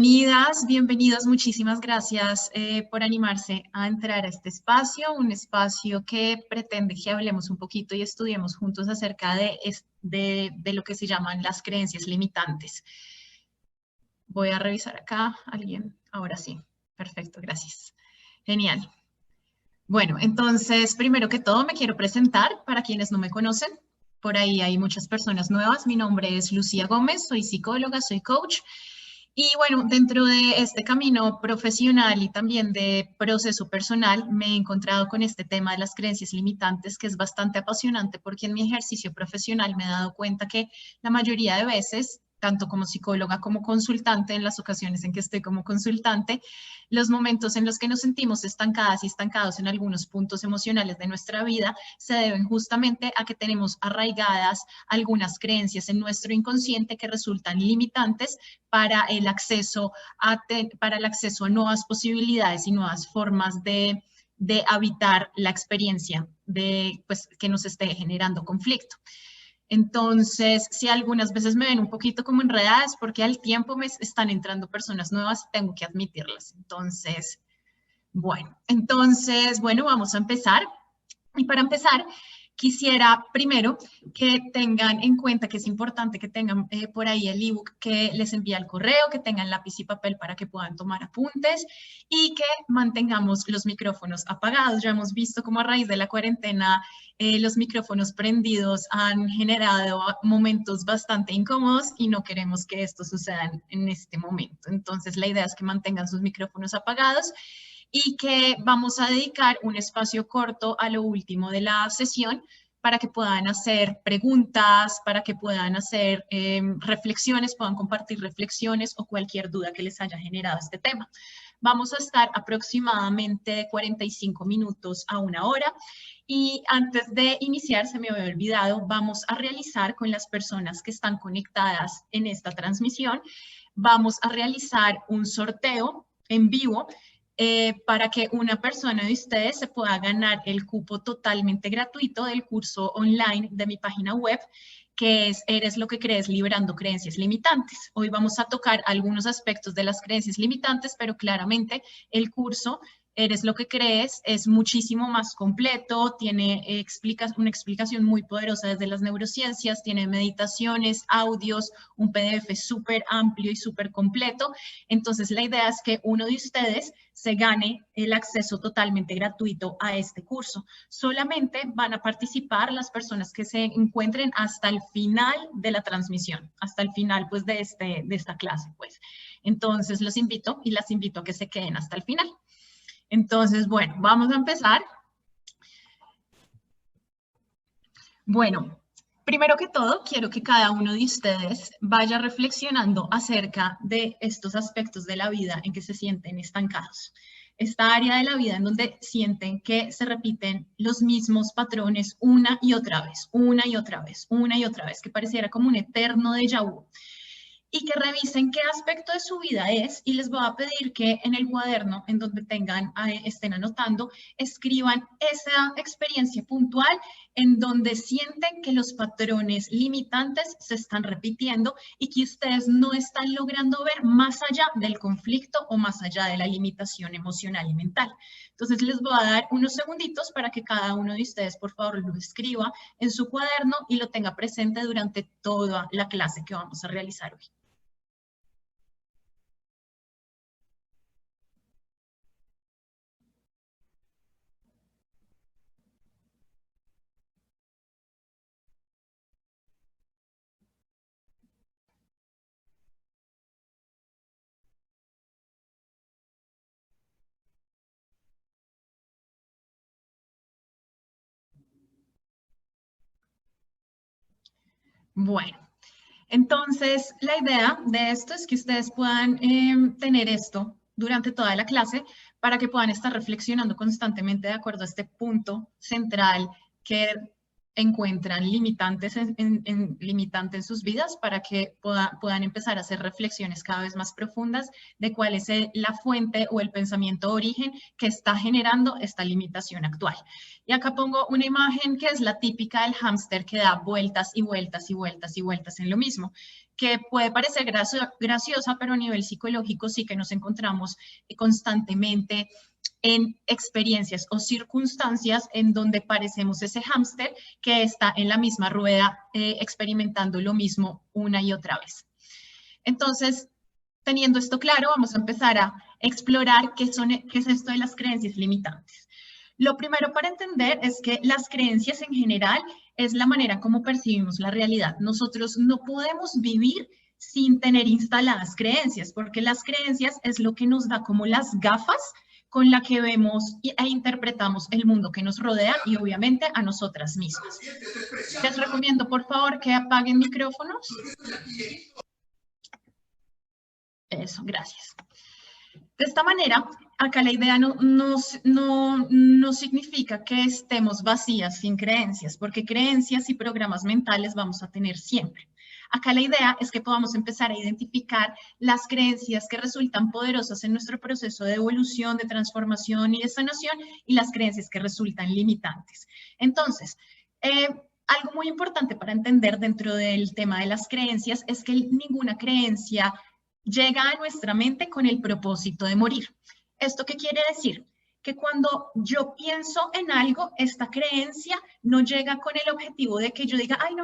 Bienvenidas, bienvenidos, muchísimas gracias por animarse a entrar a este espacio, un espacio que pretende que hablemos un poquito y estudiemos juntos acerca de lo que se llaman las creencias limitantes. Voy a revisar acá, alguien, ahora sí, perfecto, gracias. Genial. Bueno, entonces, primero que todo me quiero presentar para quienes no me conocen. Por ahí hay muchas personas nuevas. Mi nombre es Lucía Gómez, soy psicóloga, soy coach. Y bueno, dentro de este camino profesional y también de proceso personal, me he encontrado con este tema de las creencias limitantes, que es bastante apasionante porque en mi ejercicio profesional me he dado cuenta que la mayoría de veces, tanto como psicóloga como consultante, en las ocasiones en que estoy como consultante, los momentos en los que nos sentimos estancadas y estancados en algunos puntos emocionales de nuestra vida se deben justamente a que tenemos arraigadas algunas creencias en nuestro inconsciente que resultan limitantes para el acceso a nuevas posibilidades y nuevas formas de habitar la experiencia pues, que nos esté generando conflicto. Entonces, si algunas veces me ven un poquito como enredadas, porque al tiempo me están entrando personas nuevas, tengo que admitirlas. Entonces, bueno, vamos a empezar. Y para empezar, quisiera primero que tengan en cuenta que es importante que tengan por ahí el ebook que les envía el correo, que tengan lápiz y papel para que puedan tomar apuntes y que mantengamos los micrófonos apagados. Ya hemos visto cómo a raíz de la cuarentena los micrófonos prendidos han generado momentos bastante incómodos y no queremos que esto suceda en este momento. Entonces, la idea es que mantengan sus micrófonos apagados y que vamos a dedicar un espacio corto a lo último de la sesión para que puedan hacer preguntas, para que puedan hacer reflexiones, puedan compartir reflexiones o cualquier duda que les haya generado este tema. Vamos a estar aproximadamente 45 minutos a una hora. Y antes de iniciar, se me había olvidado, vamos a realizar con las personas que están conectadas en esta transmisión, vamos a realizar un sorteo en vivo para que una persona de ustedes se pueda ganar el cupo totalmente gratuito del curso online de mi página web, que es Eres lo que crees, liberando creencias limitantes. Hoy vamos a tocar algunos aspectos de las creencias limitantes, pero claramente el curso Eres lo que crees es muchísimo más completo, tiene una explicación muy poderosa desde las neurociencias, tiene meditaciones, audios, un PDF súper amplio y súper completo. Entonces, la idea es que uno de ustedes se gane el acceso totalmente gratuito a este curso. Solamente van a participar las personas que se encuentren hasta el final de la transmisión, hasta el final pues, de esta clase. Pues. Entonces, los invito y las invito a que se queden hasta el final. Entonces, bueno, vamos a empezar. Bueno, primero que todo, quiero que cada uno de ustedes vaya reflexionando acerca de estos aspectos de la vida en que se sienten estancados. Esta área de la vida en donde sienten que se repiten los mismos patrones una y otra vez, una y otra vez, una y otra vez, que pareciera como un eterno déjà vu. Y que revisen qué aspecto de su vida es y les voy a pedir que en el cuaderno en donde estén anotando, escriban esa experiencia puntual en donde sienten que los patrones limitantes se están repitiendo y que ustedes no están logrando ver más allá del conflicto o más allá de la limitación emocional y mental. Entonces les voy a dar unos segunditos para que cada uno de ustedes por favor lo escriba en su cuaderno y lo tenga presente durante toda la clase que vamos a realizar hoy. Bueno, entonces la idea de esto es que ustedes puedan tener esto durante toda la clase para que puedan estar reflexionando constantemente de acuerdo a este punto central que encuentran limitantes limitantes en sus vidas para que puedan empezar a hacer reflexiones cada vez más profundas de cuál es la fuente o el pensamiento de origen que está generando esta limitación actual. Y acá pongo una imagen que es la típica del hámster que da vueltas y vueltas y vueltas y vueltas en lo mismo, que puede parecer graciosa, pero a nivel psicológico sí que nos encontramos constantemente en experiencias o circunstancias en donde parecemos ese hámster que está en la misma rueda experimentando lo mismo una y otra vez. Entonces, teniendo esto claro, vamos a empezar a explorar qué es esto de las creencias limitantes. Lo primero para entender es que las creencias en general es la manera como percibimos la realidad. Nosotros no podemos vivir sin tener instaladas creencias, porque las creencias es lo que nos da como las gafas con la que vemos e interpretamos el mundo que nos rodea y obviamente a nosotras mismas. Les recomiendo por favor que apaguen micrófonos. Eso, gracias. De esta manera, acá la idea no significa que estemos vacías sin creencias, porque creencias y programas mentales vamos a tener siempre. Acá la idea es que podamos empezar a identificar las creencias que resultan poderosas en nuestro proceso de evolución, de transformación y de sanación, y las creencias que resultan limitantes. Entonces, algo muy importante para entender dentro del tema de las creencias es que ninguna creencia llega a nuestra mente con el propósito de morir. ¿Esto qué quiere decir? Que cuando yo pienso en algo, esta creencia no llega con el objetivo de que yo diga, ay, no,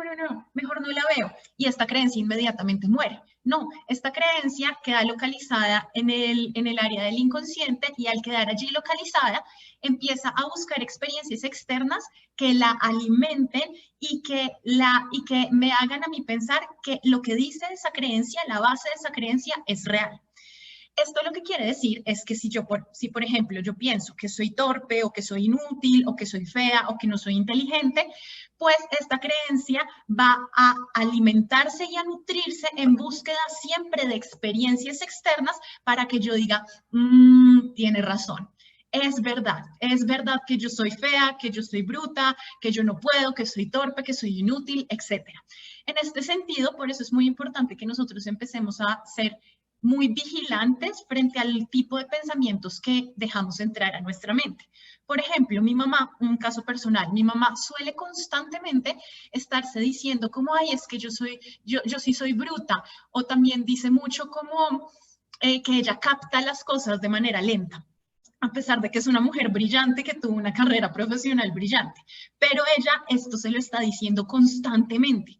mejor no la veo, y esta creencia inmediatamente muere. No, esta creencia queda localizada en el área del inconsciente y al quedar allí localizada, empieza a buscar experiencias externas que la alimenten y que me hagan a mí pensar que lo que dice esa creencia, la base de esa creencia es real. Esto lo que quiere decir es que si por ejemplo, yo pienso que soy torpe o que soy inútil o que soy fea o que no soy inteligente, pues esta creencia va a alimentarse y a nutrirse en búsqueda siempre de experiencias externas para que yo diga, tiene razón. Es verdad que yo soy fea, que yo soy bruta, que yo no puedo, que soy torpe, que soy inútil, etc. En este sentido, por eso es muy importante que nosotros empecemos a ser muy vigilantes frente al tipo de pensamientos que dejamos entrar a nuestra mente. Por ejemplo, mi mamá, un caso personal, mi mamá suele constantemente estarse diciendo como, ay, es que yo sí soy bruta, o también dice mucho como que ella capta las cosas de manera lenta, a pesar de que es una mujer brillante que tuvo una carrera profesional brillante, pero ella esto se lo está diciendo constantemente.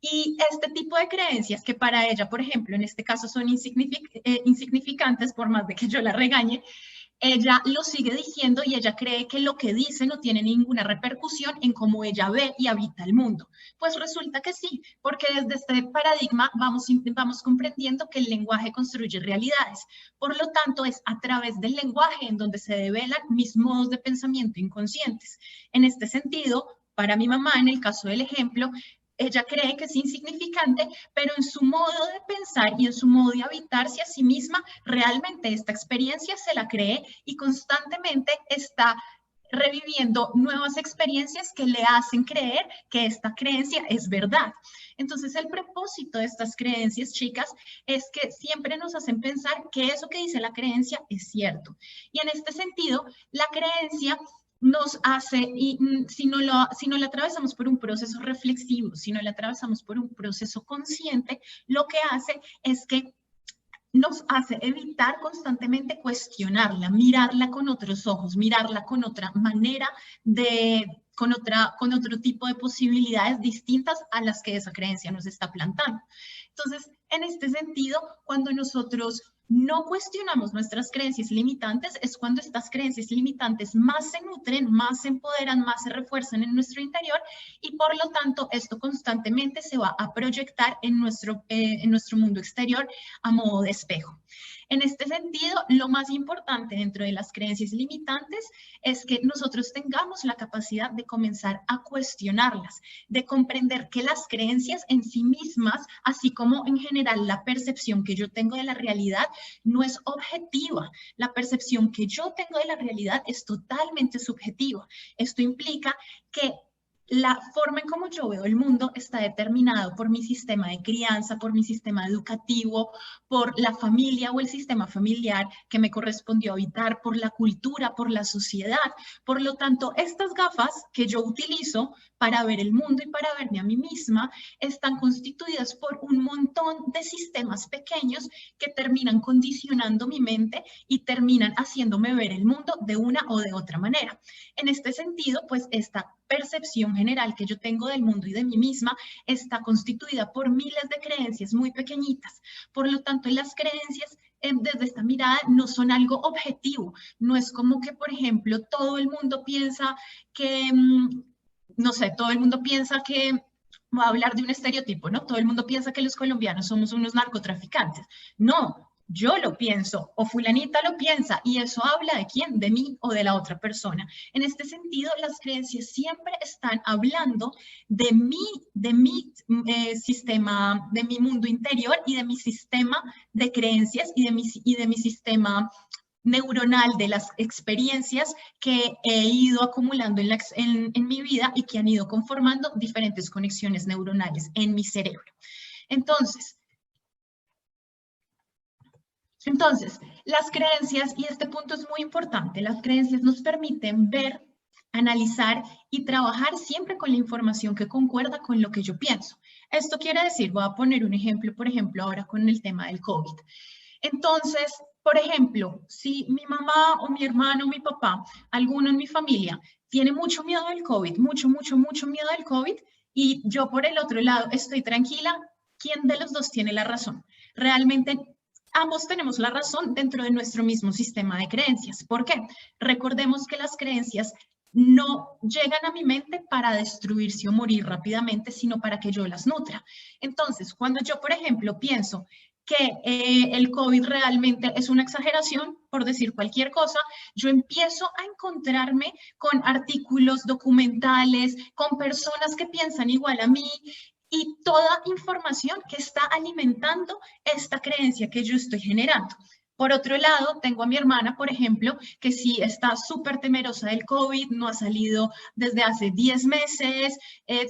Y este tipo de creencias que para ella, por ejemplo, en este caso son insignificantes, por más de que yo la regañe, ella lo sigue diciendo y ella cree que lo que dice no tiene ninguna repercusión en cómo ella ve y habita el mundo. Pues resulta que sí, porque desde este paradigma vamos comprendiendo que el lenguaje construye realidades. Por lo tanto, es a través del lenguaje en donde se develan mis modos de pensamiento inconscientes. En este sentido, para mi mamá, en el caso del ejemplo, ella cree que es insignificante, pero en su modo de pensar y en su modo de habitarse a sí misma, realmente esta experiencia se la cree y constantemente está reviviendo nuevas experiencias que le hacen creer que esta creencia es verdad. Entonces, el propósito de estas creencias, chicas, es que siempre nos hacen pensar que eso que dice la creencia es cierto. Y en este sentido, la creencia nos hace, y si no la atravesamos por un proceso reflexivo, si no la atravesamos por un proceso consciente, lo que hace es que nos hace evitar constantemente cuestionarla, mirarla con otros ojos, mirarla con otra manera, con otro tipo de posibilidades distintas a las que esa creencia nos está plantando. Entonces, en este sentido, cuando nosotros no cuestionamos nuestras creencias limitantes, es cuando estas creencias limitantes más se nutren, más se empoderan, más se refuerzan en nuestro interior y por lo tanto esto constantemente se va a proyectar en nuestro mundo exterior a modo de espejo. En este sentido, lo más importante dentro de las creencias limitantes es que nosotros tengamos la capacidad de comenzar a cuestionarlas, de comprender que las creencias en sí mismas, así como en general la percepción que yo tengo de la realidad, no es objetiva. La percepción que yo tengo de la realidad es totalmente subjetiva. Esto implica que la forma en cómo yo veo el mundo está determinado por mi sistema de crianza, por mi sistema educativo, por la familia o el sistema familiar que me correspondió habitar, por la cultura, por la sociedad. Por lo tanto, estas gafas que yo utilizo para ver el mundo y para verme a mí misma están constituidas por un montón de sistemas pequeños que terminan condicionando mi mente y terminan haciéndome ver el mundo de una o de otra manera. En este sentido, pues esta percepción general que yo tengo del mundo y de mí misma está constituida por miles de creencias muy pequeñitas. Por lo tanto, las creencias desde esta mirada no son algo objetivo. No es como que, por ejemplo, todo el mundo piensa que, no sé, todo el mundo piensa que, voy a hablar de un estereotipo, ¿no? Todo el mundo piensa que los colombianos somos unos narcotraficantes. No, yo lo pienso o fulanita lo piensa y eso habla de quién, de mí o de la otra persona. En este sentido, las creencias siempre están hablando de mi sistema, de mi mundo interior y de mi sistema de creencias y de mi sistema neuronal, de las experiencias que he ido acumulando en mi vida y que han ido conformando diferentes conexiones neuronales en mi cerebro. Entonces, las creencias, y este punto es muy importante, las creencias nos permiten ver, analizar y trabajar siempre con la información que concuerda con lo que yo pienso. Esto quiere decir, voy a poner un ejemplo, por ejemplo, ahora con el tema del COVID. Entonces, por ejemplo, si mi mamá o mi hermano o mi papá, alguno en mi familia, tiene mucho miedo del COVID, mucho miedo del COVID, y yo por el otro lado estoy tranquila, ¿quién de los dos tiene la razón? Realmente ambos tenemos la razón dentro de nuestro mismo sistema de creencias. ¿Por qué? Recordemos que las creencias no llegan a mi mente para destruirse o morir rápidamente, sino para que yo las nutra. Entonces, cuando yo, por ejemplo, pienso que el COVID realmente es una exageración, por decir cualquier cosa, yo empiezo a encontrarme con artículos, documentales, con personas que piensan igual a mí, y toda información que está alimentando esta creencia que yo estoy generando. Por otro lado, tengo a mi hermana, por ejemplo, que sí está súper temerosa del COVID, no ha salido desde hace 10 meses,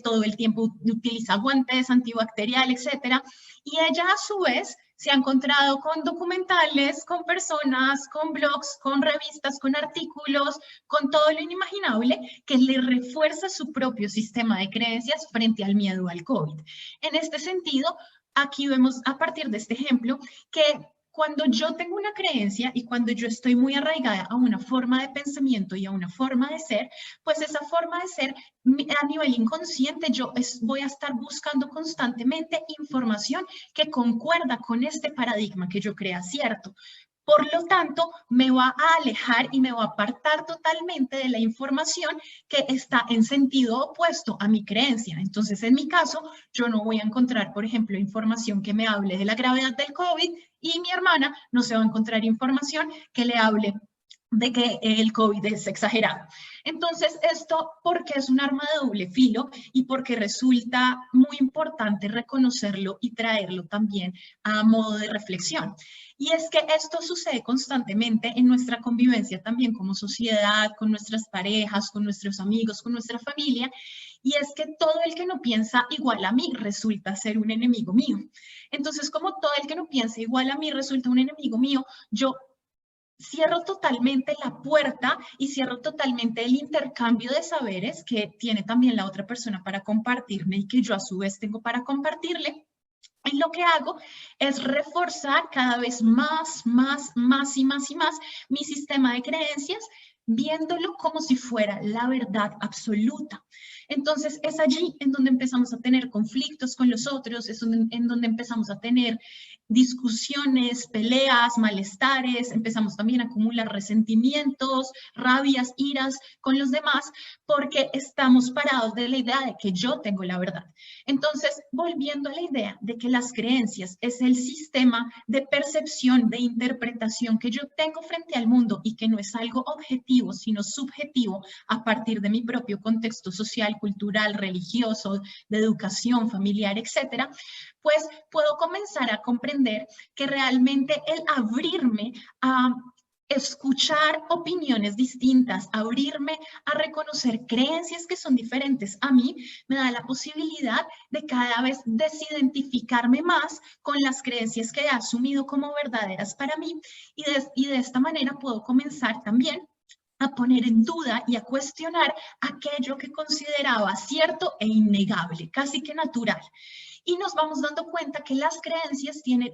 todo el tiempo utiliza guantes, antibacterial, etcétera. Y ella a su vez se ha encontrado con documentales, con personas, con blogs, con revistas, con artículos, con todo lo inimaginable que le refuerza su propio sistema de creencias frente al miedo al COVID. En este sentido, aquí vemos a partir de este ejemplo que cuando yo tengo una creencia y cuando yo estoy muy arraigada a una forma de pensamiento y a una forma de ser, pues esa forma de ser a nivel inconsciente yo voy a estar buscando constantemente información que concuerda con este paradigma que yo crea cierto. Por lo tanto, me va a alejar y me va a apartar totalmente de la información que está en sentido opuesto a mi creencia. Entonces, en mi caso, yo no voy a encontrar, por ejemplo, información que me hable de la gravedad del COVID y mi hermana no se va a encontrar información que le hable de que el COVID es exagerado. Entonces, esto porque es un arma de doble filo y porque resulta muy importante reconocerlo y traerlo también a modo de reflexión. Y es que esto sucede constantemente en nuestra convivencia también como sociedad, con nuestras parejas, con nuestros amigos, con nuestra familia. Y es que todo el que no piensa igual a mí resulta ser un enemigo mío. Entonces, como todo el que no piensa igual a mí resulta un enemigo mío, yo cierro totalmente la puerta y cierro totalmente el intercambio de saberes que tiene también la otra persona para compartirme y que yo a su vez tengo para compartirle. Y lo que hago es reforzar cada vez más mi sistema de creencias, viéndolo como si fuera la verdad absoluta. Entonces es allí en donde empezamos a tener conflictos con los otros, es en donde empezamos a tener discusiones, peleas, malestares, empezamos también a acumular resentimientos, rabias, iras con los demás, porque estamos parados de la idea de que yo tengo la verdad. Entonces, volviendo a la idea de que las creencias es el sistema de percepción, de interpretación que yo tengo frente al mundo y que no es algo objetivo, sino subjetivo a partir de mi propio contexto social, cultural, religioso, de educación, familiar, etcétera, pues puedo comenzar a comprender que realmente el abrirme a escuchar opiniones distintas, abrirme a reconocer creencias que son diferentes a mí, me da la posibilidad de cada vez desidentificarme más con las creencias que he asumido como verdaderas para mí y de esta manera puedo comenzar también a poner en duda y a cuestionar aquello que consideraba cierto e innegable, casi que natural. Y nos vamos dando cuenta que las creencias tienen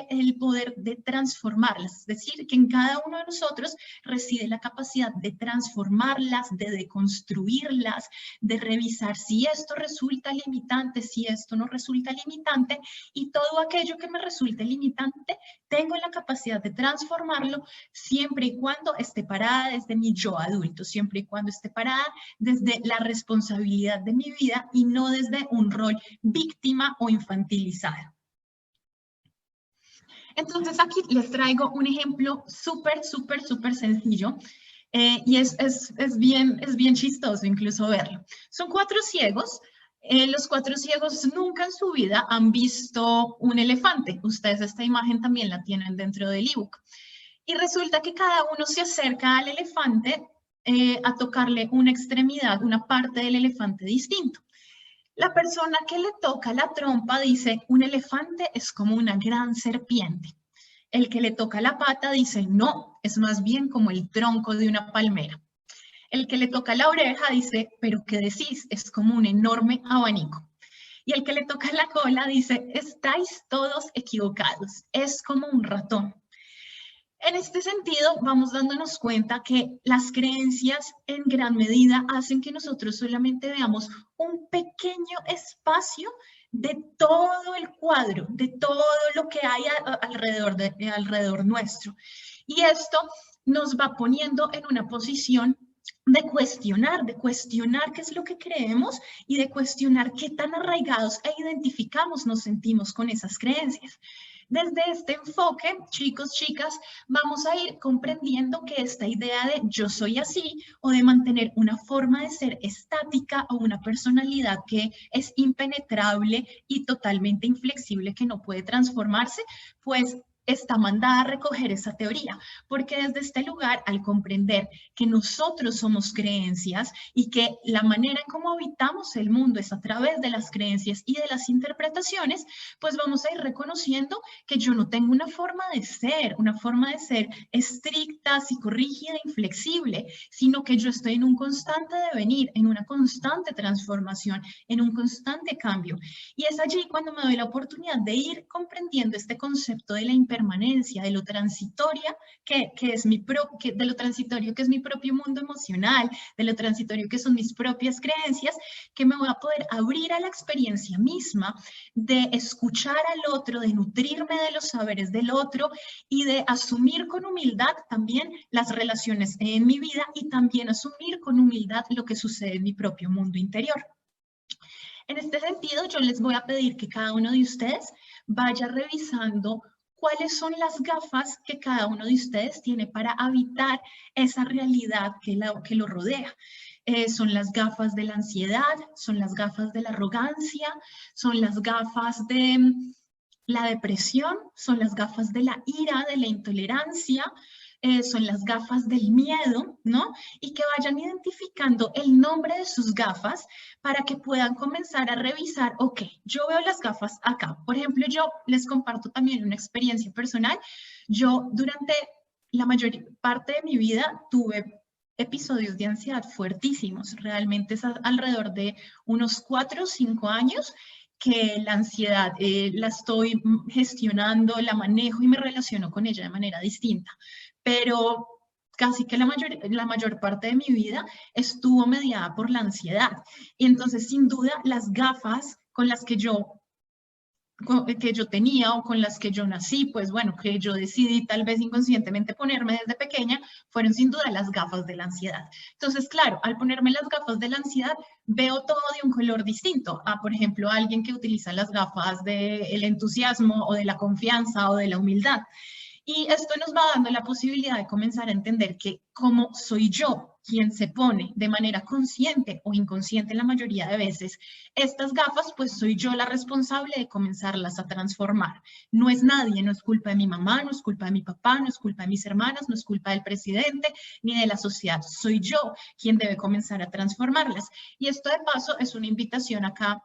el poder de transformarlas, es decir, que en cada uno de nosotros reside la capacidad de transformarlas, de deconstruirlas, de revisar si esto resulta limitante, si esto no resulta limitante, y todo aquello que me resulte limitante, tengo la capacidad de transformarlo siempre y cuando esté parada desde mi yo adulto, siempre y cuando esté parada desde la responsabilidad de mi vida y no desde un rol víctima o infantilizado. Entonces aquí les traigo un ejemplo súper sencillo y es bien chistoso incluso verlo. Son 4 ciegos. Los 4 ciegos nunca en su vida han visto un elefante. Ustedes esta imagen también la tienen dentro del ebook. Y resulta que cada uno se acerca al elefante a tocarle una extremidad, una parte del elefante distinto. La persona que le toca la trompa dice, un elefante es como una gran serpiente. El que le toca la pata dice, no, es más bien como el tronco de una palmera. El que le toca la oreja dice, pero ¿qué decís? Es como un enorme abanico. Y el que le toca la cola dice, estáis todos equivocados, es como un ratón. En este sentido, vamos dándonos cuenta que las creencias en gran medida hacen que nosotros solamente veamos un pequeño espacio de todo el cuadro, de todo lo que hay alrededor nuestro. Y esto nos va poniendo en una posición de cuestionar qué es lo que creemos y de cuestionar qué tan arraigados e identificamos nos sentimos con esas creencias. Desde este enfoque, chicos, chicas, vamos a ir comprendiendo que esta idea de yo soy así o de mantener una forma de ser estática o una personalidad que es impenetrable y totalmente inflexible, que no puede transformarse, pues está mandada a recoger esa teoría, porque desde este lugar, al comprender que nosotros somos creencias y que la manera en cómo habitamos el mundo es a través de las creencias y de las interpretaciones, pues vamos a ir reconociendo que yo no tengo una forma de ser estricta, psicorrígida, inflexible, sino que yo estoy en un constante devenir, en una constante transformación, en un constante cambio. Y es allí cuando me doy la oportunidad de ir comprendiendo este concepto de la impermanencia, de lo transitoria de lo transitorio que es mi propio mundo emocional, de lo transitorio que son mis propias creencias, que me voy a poder abrir a la experiencia misma, de escuchar al otro, de nutrirme de los saberes del otro y de asumir con humildad también las relaciones en mi vida y también asumir con humildad lo que sucede en mi propio mundo interior. En este sentido, yo les voy a pedir que cada uno de ustedes vaya revisando cuáles son las gafas que cada uno de ustedes tiene para habitar esa realidad que lo rodea. Son las gafas de la ansiedad, son las gafas de la arrogancia, son las gafas de la depresión, son las gafas de la ira, de la intolerancia, son las gafas del miedo, ¿no? Y que vayan identificando el nombre de sus gafas para que puedan comenzar a revisar, ok, yo veo las gafas acá. Por ejemplo, yo les comparto también una experiencia personal. Yo durante la mayor parte de mi vida tuve episodios de ansiedad fuertísimos. Realmente es alrededor de unos 4 o 5 años que la ansiedad la estoy gestionando, la manejo y me relaciono con ella de manera distinta. Pero casi que la mayor parte de mi vida estuvo mediada por la ansiedad. Y entonces, sin duda, las gafas con las que yo tenía o con las que yo nací, pues bueno, que yo decidí tal vez inconscientemente ponerme desde pequeña, fueron sin duda las gafas de la ansiedad. Entonces, claro, al ponerme las gafas de la ansiedad, veo todo de un color distinto a, por ejemplo, alguien que utiliza las gafas del entusiasmo o de la confianza o de la humildad. Y esto nos va dando la posibilidad de comenzar a entender que cómo soy yo, quien se pone de manera consciente o inconsciente la mayoría de veces estas gafas, pues soy yo la responsable de comenzarlas a transformar. No es nadie, no es culpa de mi mamá, no es culpa de mi papá, no es culpa de mis hermanas, no es culpa del presidente ni de la sociedad. Soy yo quien debe comenzar a transformarlas. Y esto de paso es una invitación acá,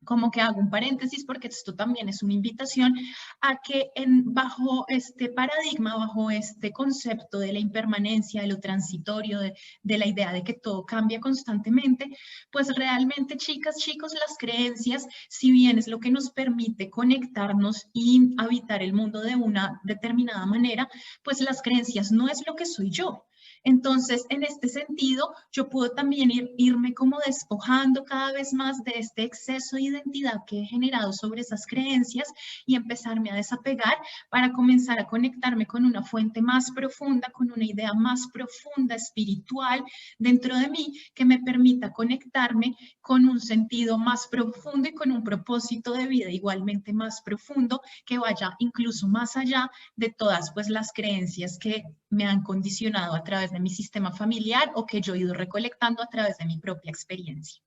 como que hago un paréntesis porque esto también es una invitación a que bajo este paradigma, bajo este concepto de la impermanencia, de lo transitorio, de la idea de que todo cambia constantemente, pues realmente, chicas, chicos, las creencias, si bien es lo que nos permite conectarnos y habitar el mundo de una determinada manera, pues las creencias no es lo que soy yo. Entonces, en este sentido, yo puedo también irme como despojando cada vez más de este exceso de identidad que he generado sobre esas creencias y empezarme a desapegar para comenzar a conectarme con una fuente más profunda, con una idea más profunda, espiritual dentro de mí, que me permita conectarme con un sentido más profundo y con un propósito de vida igualmente más profundo, que vaya incluso más allá de todas pues las creencias que me han condicionado a través de mi sistema familiar o que yo he ido recolectando a través de mi propia experiencia.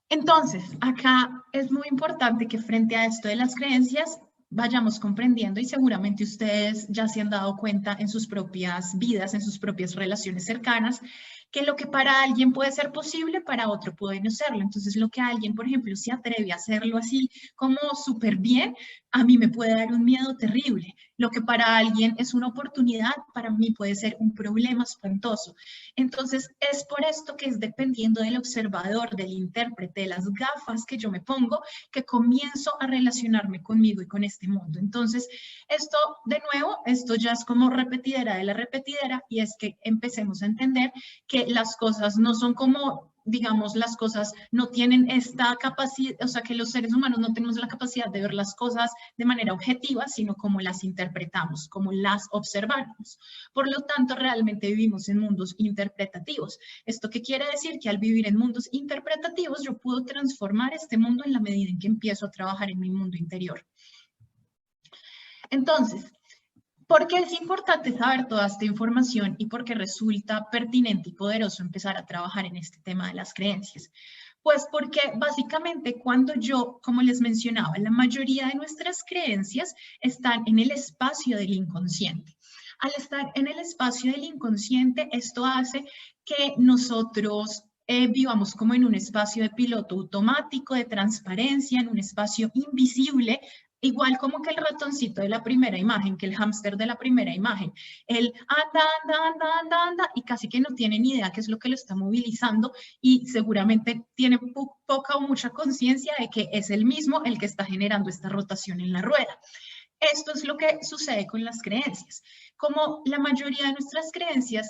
Entonces, acá es muy importante que frente a esto de las creencias vayamos comprendiendo, y seguramente ustedes ya se han dado cuenta en sus propias vidas, en sus propias relaciones cercanas, que lo que para alguien puede ser posible, para otro puede no serlo. Entonces, lo que alguien, por ejemplo, se atreve a hacerlo así como súper bien, a mí me puede dar un miedo terrible. Lo que para alguien es una oportunidad, para mí puede ser un problema espantoso. Entonces, es por esto que es dependiendo del observador, del intérprete, de las gafas que yo me pongo, que comienzo a relacionarme conmigo y con este mundo. Entonces, esto, de nuevo, esto ya es como repetidera de la repetidera, y es que empecemos a entender que las cosas no son como, digamos, las cosas no tienen esta capacidad, o sea, que los seres humanos no tenemos la capacidad de ver las cosas de manera objetiva, sino como las interpretamos, como las observamos. Por lo tanto, realmente vivimos en mundos interpretativos. ¿Esto qué quiere decir? Que al vivir en mundos interpretativos, yo puedo transformar este mundo en la medida en que empiezo a trabajar en mi mundo interior. Entonces, ¿por qué es importante saber toda esta información y por qué resulta pertinente y poderoso empezar a trabajar en este tema de las creencias? Pues porque básicamente cuando yo, como les mencionaba, la mayoría de nuestras creencias están en el espacio del inconsciente. Al estar en el espacio del inconsciente, esto hace que nosotros vivamos como en un espacio de piloto automático, de transparencia, en un espacio invisible, igual como que el ratoncito de la primera imagen, que el hámster de la primera imagen. Él anda, anda, anda, anda, anda, y casi que no tiene ni idea qué es lo que lo está movilizando, y seguramente tiene poca o mucha conciencia de que es él mismo el que está generando esta rotación en la rueda. Esto es lo que sucede con las creencias. Como la mayoría de nuestras creencias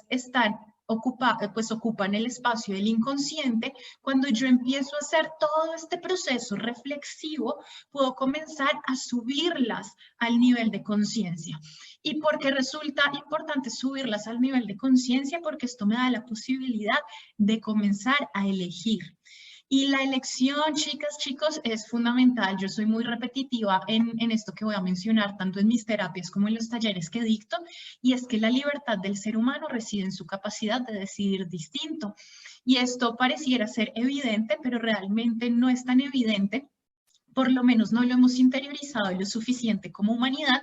ocupan el espacio del inconsciente, cuando yo empiezo a hacer todo este proceso reflexivo, puedo comenzar a subirlas al nivel de conciencia. ¿Y por qué resulta importante subirlas al nivel de conciencia? Porque esto me da la posibilidad de comenzar a elegir. Y la elección, chicas, chicos, es fundamental. Yo soy muy repetitiva en esto que voy a mencionar, tanto en mis terapias como en los talleres que dicto, y es que la libertad del ser humano reside en su capacidad de decidir distinto. Y esto pareciera ser evidente, pero realmente no es tan evidente. Por lo menos no lo hemos interiorizado lo suficiente como humanidad,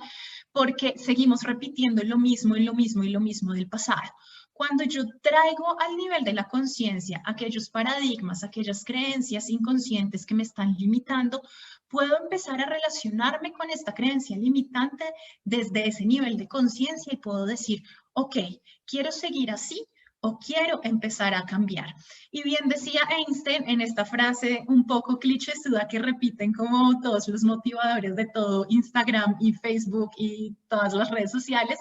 porque seguimos repitiendo lo mismo y lo mismo y lo mismo del pasado. Cuando yo traigo al nivel de la conciencia aquellos paradigmas, aquellas creencias inconscientes que me están limitando, puedo empezar a relacionarme con esta creencia limitante desde ese nivel de conciencia y puedo decir, ok, quiero seguir así o quiero empezar a cambiar. Y bien decía Einstein en esta frase un poco clichésuda que repiten como todos los motivadores de todo Instagram y Facebook y todas las redes sociales,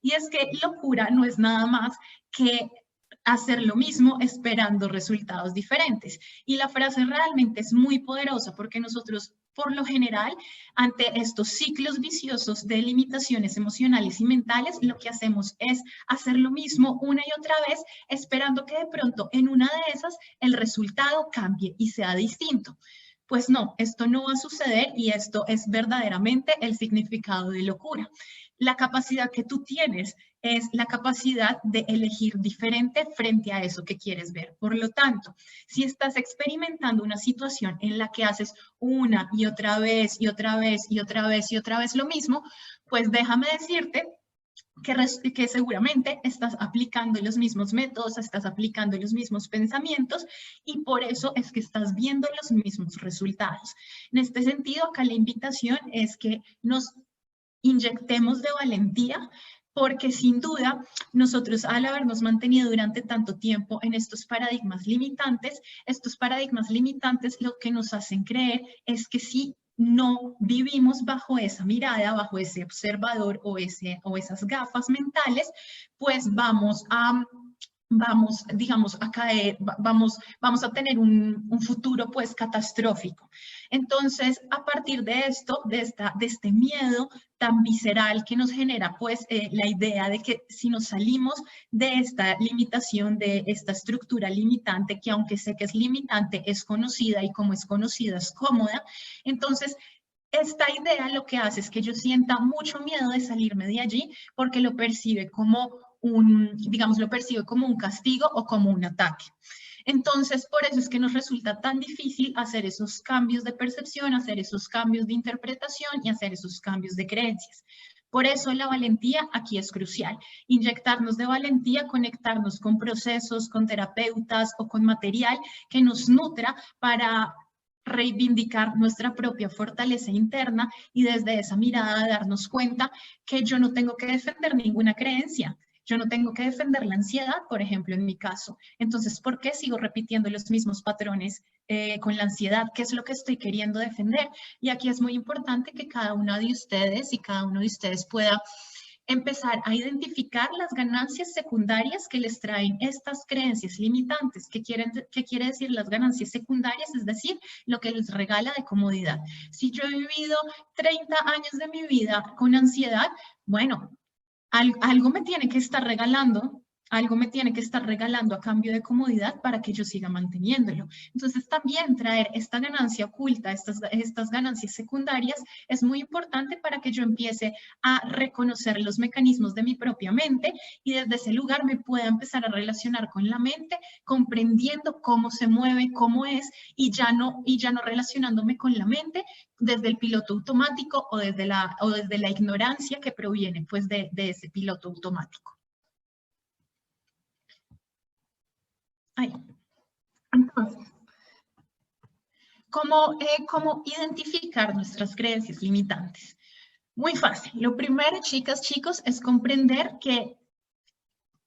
y es que locura no es nada más que hacer lo mismo esperando resultados diferentes. Y la frase realmente es muy poderosa porque nosotros, por lo general, ante estos ciclos viciosos de limitaciones emocionales y mentales, lo que hacemos es hacer lo mismo una y otra vez, esperando que de pronto en una de esas el resultado cambie y sea distinto. Pues no, esto no va a suceder y esto es verdaderamente el significado de locura. La capacidad que tú tienes es la capacidad de elegir diferente frente a eso que quieres ver. Por lo tanto, si estás experimentando una situación en la que haces una y otra vez y otra vez y otra vez y otra vez lo mismo, pues déjame decirte que seguramente estás aplicando los mismos métodos, estás aplicando los mismos pensamientos y por eso es que estás viendo los mismos resultados. En este sentido, acá la invitación es que nos inyectemos de valentía, porque sin duda nosotros al habernos mantenido durante tanto tiempo en estos paradigmas limitantes lo que nos hacen creer es que si no vivimos bajo esa mirada, bajo ese observador o esas gafas mentales, pues digamos, a caer, vamos a tener un futuro pues catastrófico. Entonces, a partir de esto, de este miedo tan visceral que nos genera pues la idea de que si nos salimos de esta limitación, de esta estructura limitante, que aunque sé que es limitante, es conocida y como es conocida es cómoda, entonces esta idea lo que hace es que yo sienta mucho miedo de salirme de allí porque lo percibe como lo percibe como un castigo o como un ataque. Entonces, por eso es que nos resulta tan difícil hacer esos cambios de percepción, hacer esos cambios de interpretación y hacer esos cambios de creencias. Por eso la valentía aquí es crucial. Inyectarnos de valentía, conectarnos con procesos, con terapeutas o con material que nos nutra para reivindicar nuestra propia fortaleza interna y desde esa mirada darnos cuenta que yo no tengo que defender ninguna creencia. Yo no tengo que defender la ansiedad, por ejemplo, en mi caso. Entonces, ¿por qué sigo repitiendo los mismos patrones con la ansiedad? ¿Qué es lo que estoy queriendo defender? Y aquí es muy importante que cada uno de ustedes y cada uno de ustedes pueda empezar a identificar las ganancias secundarias que les traen estas creencias limitantes. ¿Qué quiere decir las ganancias secundarias? Es decir, lo que les regala de comodidad. Si yo he vivido 30 años de mi vida con ansiedad, bueno, algo me tiene que estar regalando, algo me tiene que estar regalando a cambio de comodidad para que yo siga manteniéndolo. Entonces también traer esta ganancia oculta, estas ganancias secundarias, es muy importante para que yo empiece a reconocer los mecanismos de mi propia mente y desde ese lugar me pueda empezar a relacionar con la mente, comprendiendo cómo se mueve, cómo es, y ya no relacionándome con la mente desde el piloto automático o desde la ignorancia que proviene pues de ese piloto automático. Entonces, ¿cómo identificar nuestras creencias limitantes? Muy fácil. Lo primero, chicas, chicos, es comprender que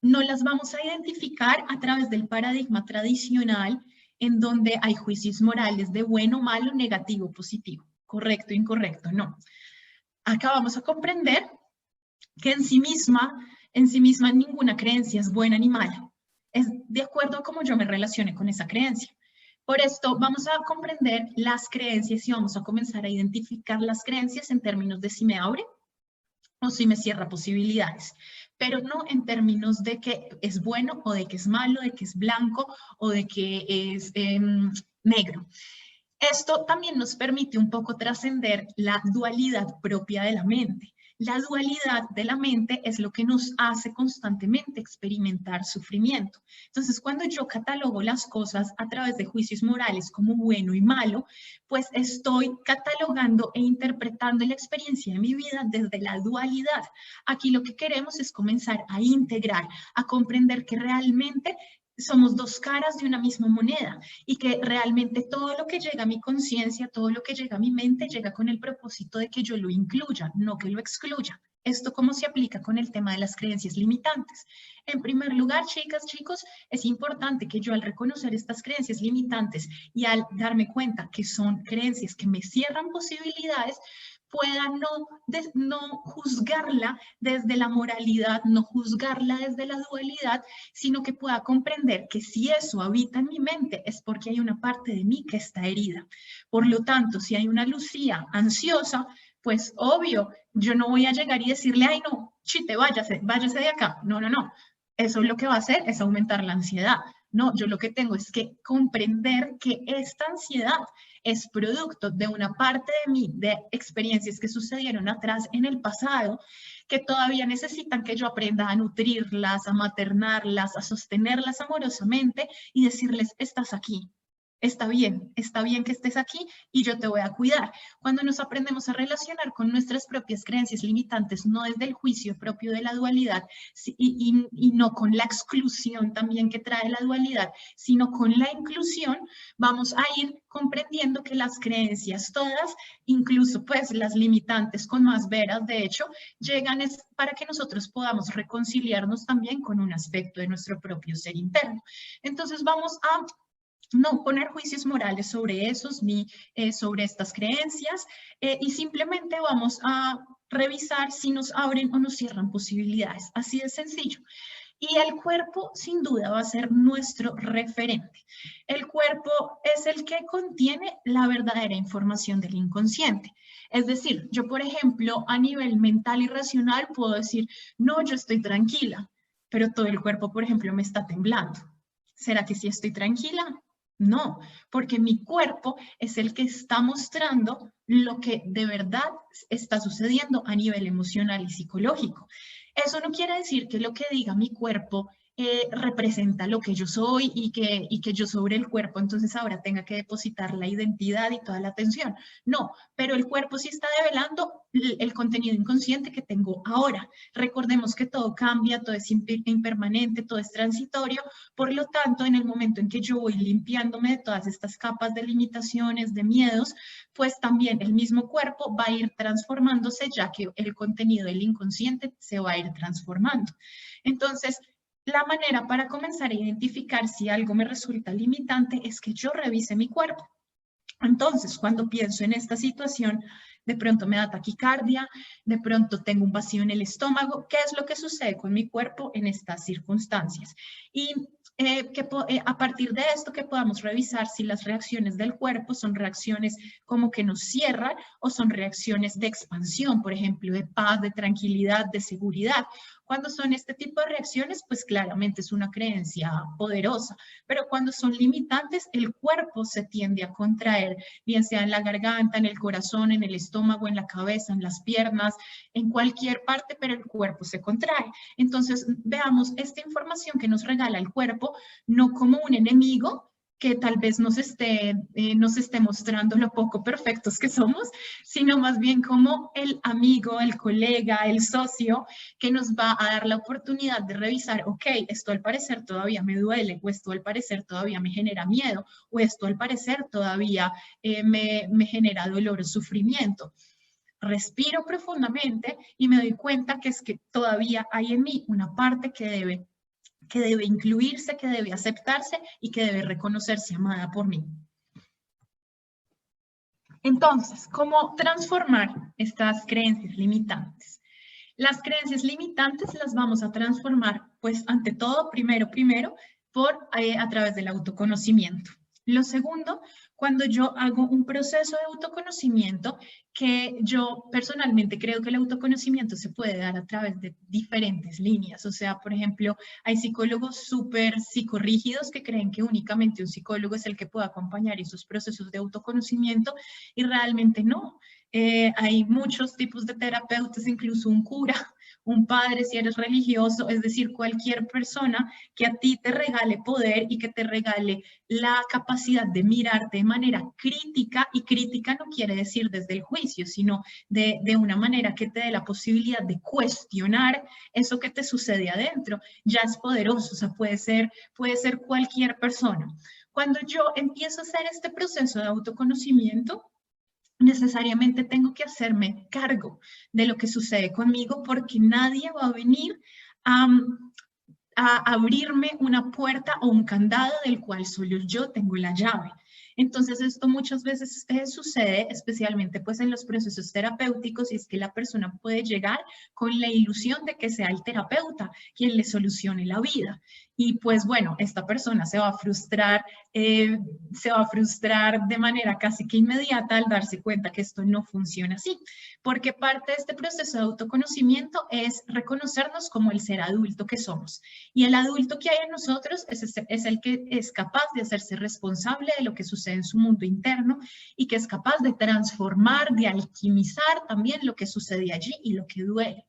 no las vamos a identificar a través del paradigma tradicional en donde hay juicios morales de bueno, malo, negativo, positivo, correcto, incorrecto, no. Acá vamos a comprender que en sí misma ninguna creencia es buena ni mala. Es de acuerdo a cómo yo me relacione con esa creencia. Por esto vamos a comprender las creencias y vamos a comenzar a identificar las creencias en términos de si me abre o si me cierra posibilidades, pero no en términos de que es bueno o de que es malo, de que es blanco o de que es negro. Esto también nos permite un poco trascender la dualidad propia de la mente. La dualidad de la mente es lo que nos hace constantemente experimentar sufrimiento. Entonces, cuando yo catalogo las cosas a través de juicios morales como bueno y malo, pues estoy catalogando e interpretando la experiencia de mi vida desde la dualidad. Aquí lo que queremos es comenzar a integrar, a comprender que realmente somos dos caras de una misma moneda y que realmente todo lo que llega a mi conciencia, todo lo que llega a mi mente, llega con el propósito de que yo lo incluya, no que lo excluya. ¿Esto cómo se aplica con el tema de las creencias limitantes? En primer lugar, chicas, chicos, es importante que yo al reconocer estas creencias limitantes y al darme cuenta que son creencias que me cierran posibilidades, pueda no juzgarla desde la moralidad, no juzgarla desde la dualidad, sino que pueda comprender que si eso habita en mi mente es porque hay una parte de mí que está herida. Por lo tanto, si hay una Lucía ansiosa, pues obvio, yo no voy a llegar y decirle, ay no, chite, váyase de acá. No, no, no. Eso lo que va a hacer es aumentar la ansiedad. No, yo lo que tengo es que comprender que esta ansiedad es producto de una parte de mí, de experiencias que sucedieron atrás en el pasado, que todavía necesitan que yo aprenda a nutrirlas, a maternarlas, a sostenerlas amorosamente y decirles, estás aquí. Está bien que estés aquí y yo te voy a cuidar. Cuando nos aprendemos a relacionar con nuestras propias creencias limitantes, no desde el juicio propio de la dualidad y no con la exclusión también que trae la dualidad, sino con la inclusión, vamos a ir comprendiendo que las creencias todas, incluso pues las limitantes con más veras, de hecho, llegan para que nosotros podamos reconciliarnos también con un aspecto de nuestro propio ser interno. Entonces vamos a no poner juicios morales sobre esos ni sobre estas creencias y simplemente vamos a revisar si nos abren o nos cierran posibilidades. Así de sencillo. Y el cuerpo sin duda va a ser nuestro referente. El cuerpo es el que contiene la verdadera información del inconsciente. Es decir, yo por ejemplo a nivel mental y racional puedo decir, no, yo estoy tranquila, pero todo el cuerpo por ejemplo me está temblando. ¿Será que sí estoy tranquila? No, porque mi cuerpo es el que está mostrando lo que de verdad está sucediendo a nivel emocional y psicológico. Eso no quiere decir que lo que diga mi cuerpo representa lo que yo soy y que yo sobre el cuerpo entonces ahora tenga que depositar la identidad y toda la atención. No, pero el cuerpo sí está develando el contenido inconsciente que tengo ahora. Recordemos que todo cambia, todo es impermanente, todo es transitorio, por lo tanto, en el momento en que yo voy limpiándome de todas estas capas de limitaciones, de miedos, pues también el mismo cuerpo va a ir transformándose ya que el contenido del inconsciente se va a ir transformando. Entonces, la manera para comenzar a identificar si algo me resulta limitante es que yo revise mi cuerpo. Entonces, cuando pienso en esta situación, de pronto me da taquicardia, de pronto tengo un vacío en el estómago. ¿Qué es lo que sucede con mi cuerpo en estas circunstancias? Y a partir de esto que podamos revisar si las reacciones del cuerpo son reacciones como que nos cierran o son reacciones de expansión, por ejemplo, de paz, de tranquilidad, de seguridad. Cuando son este tipo de reacciones, pues claramente es una creencia poderosa, pero cuando son limitantes, el cuerpo se tiende a contraer, bien sea en la garganta, en el corazón, en el estómago, en la cabeza, en las piernas, en cualquier parte, pero el cuerpo se contrae. Entonces, veamos esta información que nos regala el cuerpo, no como un enemigo, que tal vez nos esté mostrando lo poco perfectos que somos, sino más bien como el amigo, el colega, el socio, que nos va a dar la oportunidad de revisar, ok, esto al parecer todavía me duele, o esto al parecer todavía me genera miedo, o esto al parecer todavía me genera dolor o sufrimiento. Respiro profundamente y me doy cuenta que es que todavía hay en mí una parte que debe incluirse, que debe aceptarse y que debe reconocerse amada por mí. Entonces, ¿cómo transformar estas creencias limitantes? Las creencias limitantes las vamos a transformar, pues, ante todo, primero, a través del autoconocimiento. Lo segundo, cuando yo hago un proceso de autoconocimiento, que yo personalmente creo que el autoconocimiento se puede dar a través de diferentes líneas. O sea, por ejemplo, hay psicólogos súper psicorrígidos que creen que únicamente un psicólogo es el que puede acompañar esos procesos de autoconocimiento y realmente no. Hay muchos tipos de terapeutas, incluso un cura, un padre si eres religioso, es decir, cualquier persona que a ti te regale poder y que te regale la capacidad de mirarte de manera crítica, y crítica no quiere decir desde el juicio, sino de una manera que te dé la posibilidad de cuestionar eso que te sucede adentro, ya es poderoso, o sea, puede ser cualquier persona. Cuando yo empiezo a hacer este proceso de autoconocimiento, necesariamente tengo que hacerme cargo de lo que sucede conmigo porque nadie va a venir a abrirme una puerta o un candado del cual solo yo tengo la llave. Entonces esto muchas veces sucede, especialmente pues en los procesos terapéuticos, y es que la persona puede llegar con la ilusión de que sea el terapeuta quien le solucione la vida. Y pues bueno, esta persona se va a frustrar de manera casi que inmediata al darse cuenta que esto no funciona así, porque parte de este proceso de autoconocimiento es reconocernos como el ser adulto que somos. Y el adulto que hay en nosotros es el que es capaz de hacerse responsable de lo que sucede en su mundo interno y que es capaz de transformar, de alquimizar también lo que sucede allí y lo que duele.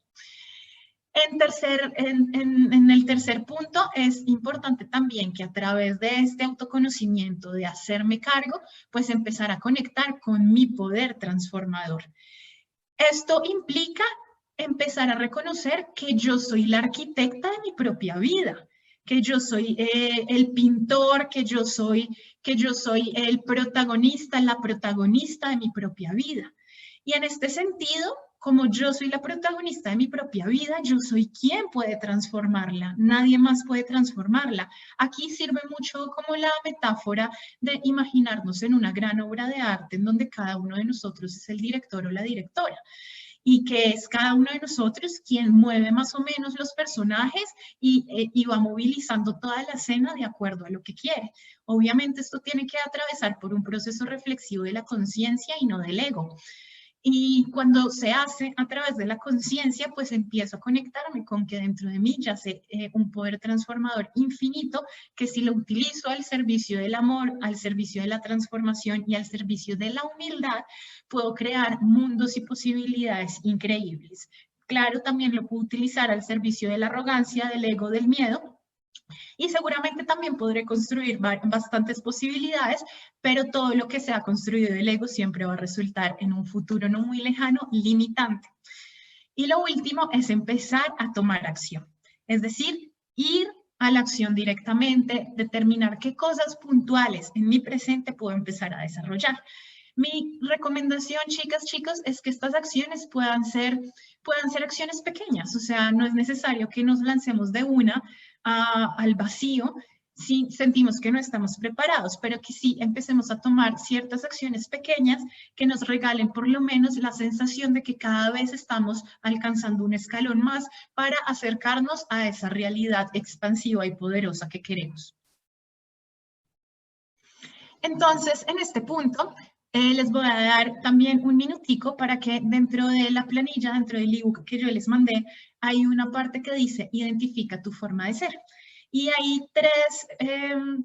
En el tercer punto es importante también que a través de este autoconocimiento, de hacerme cargo, pues empezar a conectar con mi poder transformador. Esto implica empezar a reconocer que yo soy la arquitecta de mi propia vida, que yo soy el pintor, que yo soy el protagonista, la protagonista de mi propia vida. Y en este sentido, como yo soy la protagonista de mi propia vida, yo soy quien puede transformarla, nadie más puede transformarla. Aquí sirve mucho como la metáfora de imaginarnos en una gran obra de arte en donde cada uno de nosotros es el director o la directora y que es cada uno de nosotros quien mueve más o menos los personajes y va movilizando toda la escena de acuerdo a lo que quiere. Obviamente esto tiene que atravesar por un proceso reflexivo de la conciencia y no del ego. Y cuando se hace a través de la conciencia, pues empiezo a conectarme con que dentro de mí yace un poder transformador infinito que si lo utilizo al servicio del amor, al servicio de la transformación y al servicio de la humildad, puedo crear mundos y posibilidades increíbles. Claro, también lo puedo utilizar al servicio de la arrogancia, del ego, del miedo, y seguramente también podré construir bastantes posibilidades, pero todo lo que sea construido del ego siempre va a resultar en un futuro no muy lejano limitante. Y lo último es empezar a tomar acción, es decir, ir a la acción directamente, determinar qué cosas puntuales en mi presente puedo empezar a desarrollar. Mi recomendación, chicas, chicos, es que estas acciones puedan ser acciones pequeñas, o sea, no es necesario que nos lancemos de una al vacío si sentimos que no estamos preparados, pero que sí empecemos a tomar ciertas acciones pequeñas que nos regalen por lo menos la sensación de que cada vez estamos alcanzando un escalón más para acercarnos a esa realidad expansiva y poderosa que queremos. Entonces, en este punto, les voy a dar también un minutico para que dentro de la planilla, dentro del ebook que yo les mandé, hay una parte que dice identifica tu forma de ser. Y hay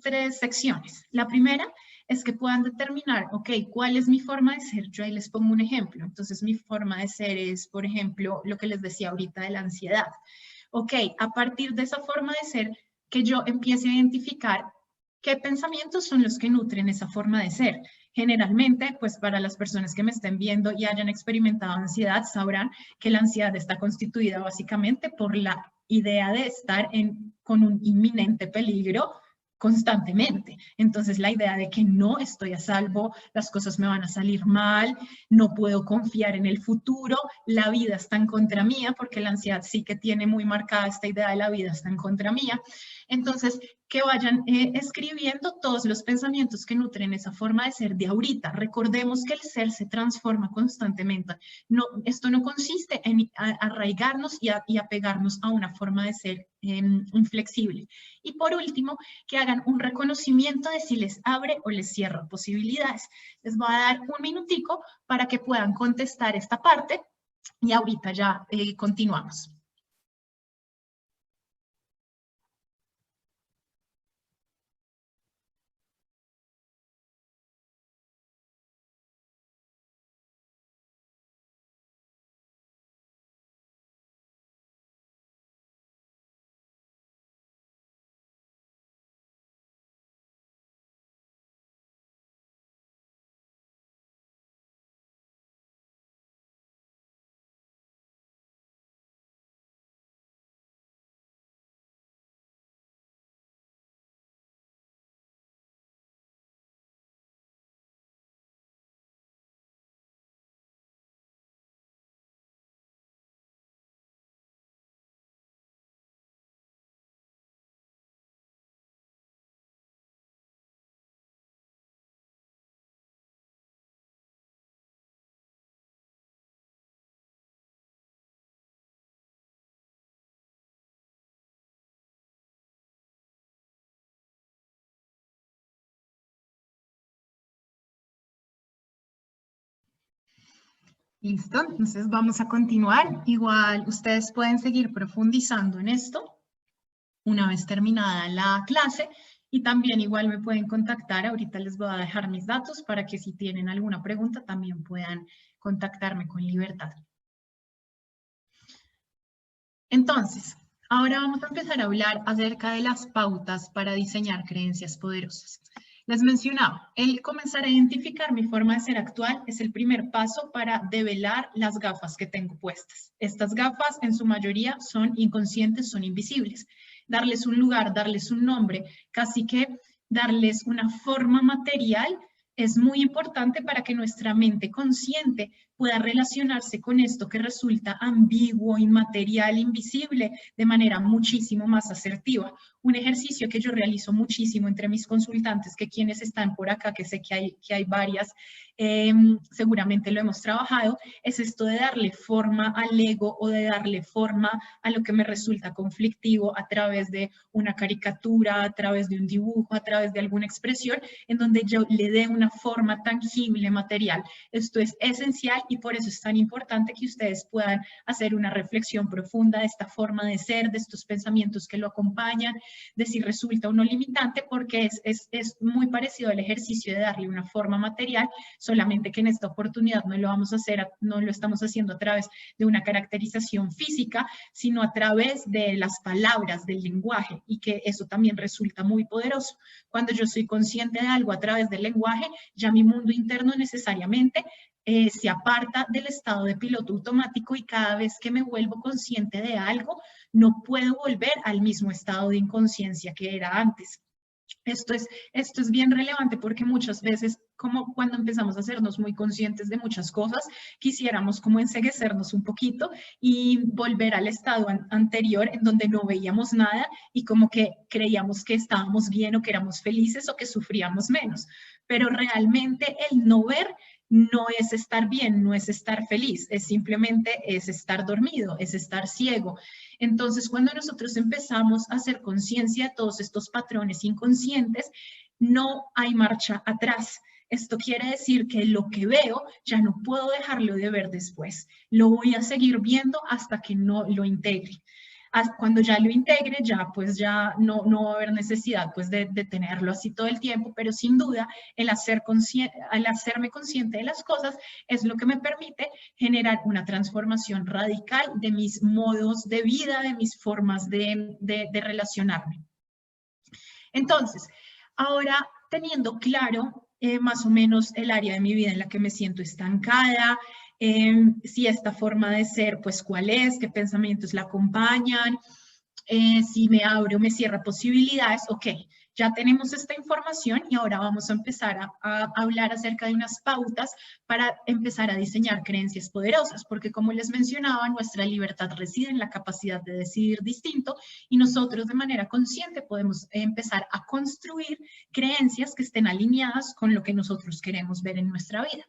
tres secciones. La primera es que puedan determinar, ok, ¿cuál es mi forma de ser? Yo ahí les pongo un ejemplo. Entonces, mi forma de ser es, por ejemplo, lo que les decía ahorita de la ansiedad. Ok, a partir de esa forma de ser, que yo empiece a identificar qué pensamientos son los que nutren esa forma de ser. Generalmente, pues para las personas que me estén viendo y hayan experimentado ansiedad, sabrán que la ansiedad está constituida básicamente por la idea de estar con un inminente peligro constantemente. Entonces, la idea de que no estoy a salvo, las cosas me van a salir mal, no puedo confiar en el futuro, la vida está en contra mía, porque la ansiedad sí que tiene muy marcada esta idea de la vida está en contra mía. Entonces, que vayan escribiendo todos los pensamientos que nutren esa forma de ser de ahorita. Recordemos que el ser se transforma constantemente. No, esto no consiste en arraigarnos y apegarnos a una forma de ser inflexible. Y por último, que hagan un reconocimiento de si les abre o les cierra posibilidades. Les voy a dar un minutico para que puedan contestar esta parte y ahorita ya continuamos. Listo, entonces vamos a continuar. Igual ustedes pueden seguir profundizando en esto una vez terminada la clase y también igual me pueden contactar. Ahorita les voy a dejar mis datos para que si tienen alguna pregunta también puedan contactarme con libertad. Entonces, ahora vamos a empezar a hablar acerca de las pautas para diseñar creencias poderosas. Les mencionaba, el comenzar a identificar mi forma de ser actual es el primer paso para develar las gafas que tengo puestas. Estas gafas en su mayoría son inconscientes, son invisibles. Darles un lugar, darles un nombre, casi que darles una forma material es muy importante para que nuestra mente consciente pueda relacionarse con esto que resulta ambiguo, inmaterial, invisible, de manera muchísimo más asertiva. Un ejercicio que yo realizo muchísimo entre mis consultantes, que quienes están por acá, que sé que hay varias, seguramente lo hemos trabajado, es esto de darle forma al ego o de darle forma a lo que me resulta conflictivo a través de una caricatura, a través de un dibujo, a través de alguna expresión, en donde yo le dé una forma tangible, material. Esto es esencial y por eso es tan importante que ustedes puedan hacer una reflexión profunda de esta forma de ser, de estos pensamientos que lo acompañan, de si resulta o no limitante, porque es muy parecido al ejercicio de darle una forma material, solamente que en esta oportunidad no lo vamos a hacer, no lo estamos haciendo a través de una caracterización física, sino a través de las palabras, del lenguaje, y que eso también resulta muy poderoso. Cuando yo soy consciente de algo a través del lenguaje, ya mi mundo interno necesariamente se aparta del estado de piloto automático y cada vez que me vuelvo consciente de algo, no puedo volver al mismo estado de inconsciencia que era antes. Esto es bien relevante porque muchas veces, como cuando empezamos a hacernos muy conscientes de muchas cosas, quisiéramos como enceguecernos un poquito y volver al estado anterior en donde no veíamos nada y como que creíamos que estábamos bien o que éramos felices o que sufríamos menos. Pero realmente el no ver no es estar bien, no es estar feliz, es simplemente es estar dormido, es estar ciego. Entonces, cuando nosotros empezamos a hacer conciencia de todos estos patrones inconscientes, no hay marcha atrás. Esto quiere decir que lo que veo ya no puedo dejarlo de ver después. Lo voy a seguir viendo hasta que no lo integre. Cuando ya lo integre, ya pues ya no va a haber necesidad pues de tenerlo así todo el tiempo, pero sin duda el hacerme consciente de las cosas es lo que me permite generar una transformación radical de mis modos de vida, de mis formas de relacionarme. Entonces, ahora teniendo claro más o menos el área de mi vida en la que me siento estancada, si esta forma de ser, pues cuál es, qué pensamientos la acompañan, si me abre o me cierra posibilidades, ok, ya tenemos esta información y ahora vamos a empezar a hablar acerca de unas pautas para empezar a diseñar creencias poderosas, porque como les mencionaba, nuestra libertad reside en la capacidad de decidir distinto y nosotros de manera consciente podemos empezar a construir creencias que estén alineadas con lo que nosotros queremos ver en nuestra vida.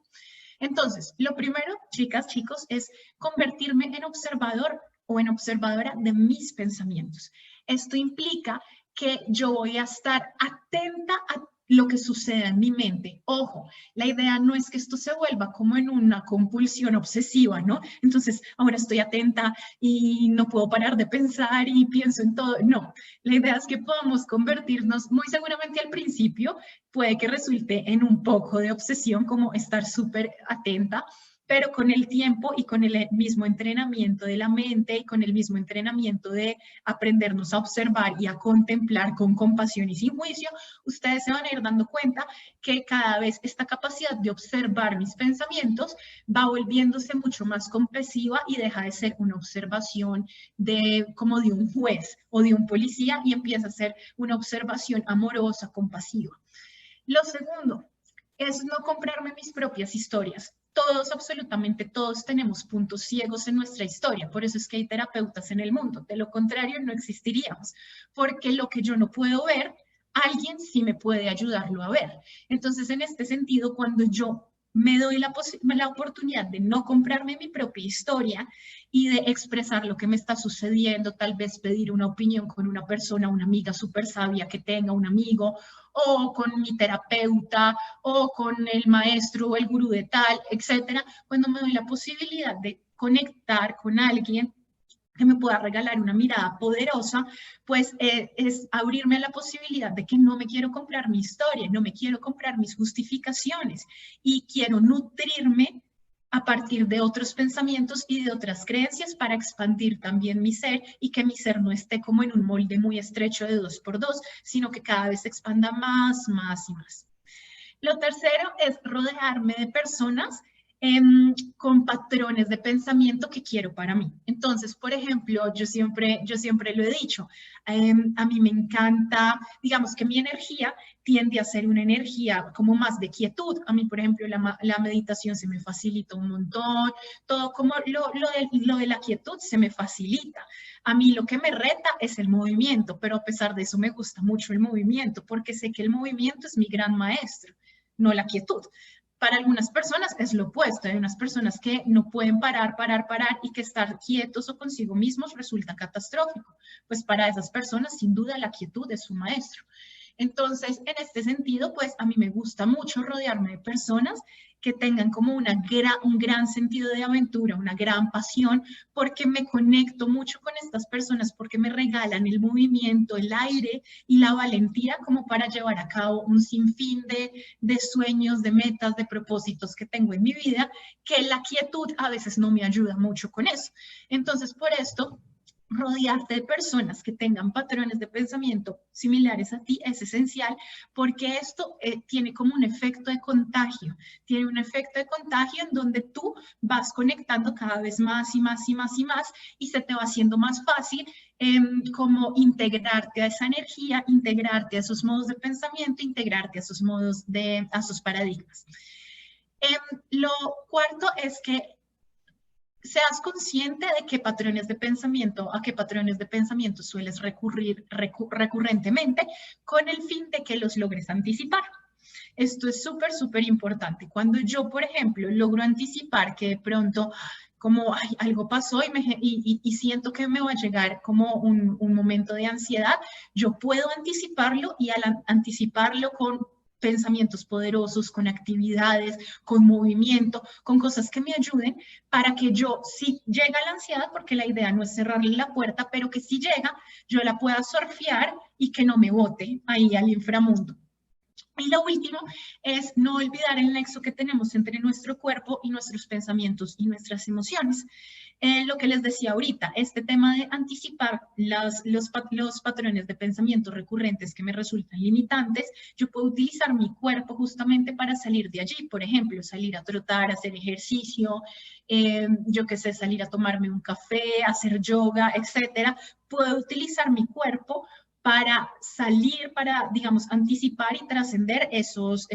Entonces, lo primero, chicas, chicos, es convertirme en observador o en observadora de mis pensamientos. Esto implica que yo voy a estar atenta a lo que suceda en mi mente. Ojo, la idea no es que esto se vuelva como en una compulsión obsesiva, ¿no? Entonces, ahora estoy atenta y no puedo parar de pensar y pienso en todo. No, la idea es que podamos convertirnos, muy seguramente al principio, puede que resulte en un poco de obsesión, como estar súper atenta, pero con el tiempo y con el mismo entrenamiento de la mente y con el mismo entrenamiento de aprendernos a observar y a contemplar con compasión y sin juicio, ustedes se van a ir dando cuenta que cada vez esta capacidad de observar mis pensamientos va volviéndose mucho más compasiva y deja de ser una observación como de un juez o de un policía y empieza a ser una observación amorosa, compasiva. Lo segundo es no comprarme mis propias historias. Todos, absolutamente todos, tenemos puntos ciegos en nuestra historia. Por eso es que hay terapeutas en el mundo. De lo contrario, no existiríamos. Porque lo que yo no puedo ver, alguien sí me puede ayudarlo a ver. Entonces, en este sentido, cuando yo me doy la oportunidad de no comprarme mi propia historia y de expresar lo que me está sucediendo, tal vez pedir una opinión con una persona, una amiga súper sabia que tenga, un amigo, o con mi terapeuta, o con el maestro o el gurú de tal, etcétera, cuando me doy la posibilidad de conectar con alguien que me pueda regalar una mirada poderosa, pues es abrirme a la posibilidad de que no me quiero comprar mi historia, no me quiero comprar mis justificaciones y quiero nutrirme a partir de otros pensamientos y de otras creencias para expandir también mi ser y que mi ser no esté como en un molde muy estrecho de 2x2, sino que cada vez se expanda más, más y más. Lo tercero es rodearme de personas con patrones de pensamiento que quiero para mí. Entonces, por ejemplo, yo siempre lo he dicho, a mí me encanta, digamos que mi energía tiende a ser una energía como más de quietud. A mí, por ejemplo, la meditación se me facilita un montón, todo como lo de la quietud se me facilita. A mí lo que me reta es el movimiento, pero a pesar de eso me gusta mucho el movimiento, porque sé que el movimiento es mi gran maestro, no la quietud. Para algunas personas es lo opuesto. Hay unas personas que no pueden parar y que estar quietos o consigo mismos resulta catastrófico. Pues para esas personas, sin duda, la quietud es su maestro. Entonces, en este sentido, pues a mí me gusta mucho rodearme de personas que tengan como un gran sentido de aventura, una gran pasión, porque me conecto mucho con estas personas, porque me regalan el movimiento, el aire y la valentía como para llevar a cabo un sinfín de sueños, de metas, de propósitos que tengo en mi vida, que la quietud a veces no me ayuda mucho con eso. Entonces, por esto, rodearte de personas que tengan patrones de pensamiento similares a ti es esencial, porque esto tiene como un efecto de contagio, tiene un efecto de contagio en donde tú vas conectando cada vez más y más y más y más y se te va haciendo más fácil como integrarte a esa energía, integrarte a esos modos de pensamiento, integrarte a esos modos a esos paradigmas. Lo cuarto es que seas consciente de qué patrones de pensamiento, a qué patrones de pensamiento sueles recurrir recurrentemente con el fin de que los logres anticipar. Esto es súper, súper importante. Cuando yo, por ejemplo, logro anticipar que de pronto como ay, algo pasó y siento que me va a llegar como un momento de ansiedad, yo puedo anticiparlo y al anticiparlo con pensamientos poderosos, con actividades, con movimiento, con cosas que me ayuden para que yo, si llega la ansiedad, porque la idea no es cerrarle la puerta, pero que si llega, yo la pueda surfear y que no me bote ahí al inframundo. Y lo último es no olvidar el nexo que tenemos entre nuestro cuerpo y nuestros pensamientos y nuestras emociones. Lo que les decía ahorita, este tema de anticipar los patrones de pensamiento recurrentes que me resultan limitantes, yo puedo utilizar mi cuerpo justamente para salir de allí. Por ejemplo, salir a trotar, hacer ejercicio, yo qué sé, salir a tomarme un café, hacer yoga, etcétera. Puedo utilizar mi cuerpo para salir, para, digamos, anticipar y trascender esos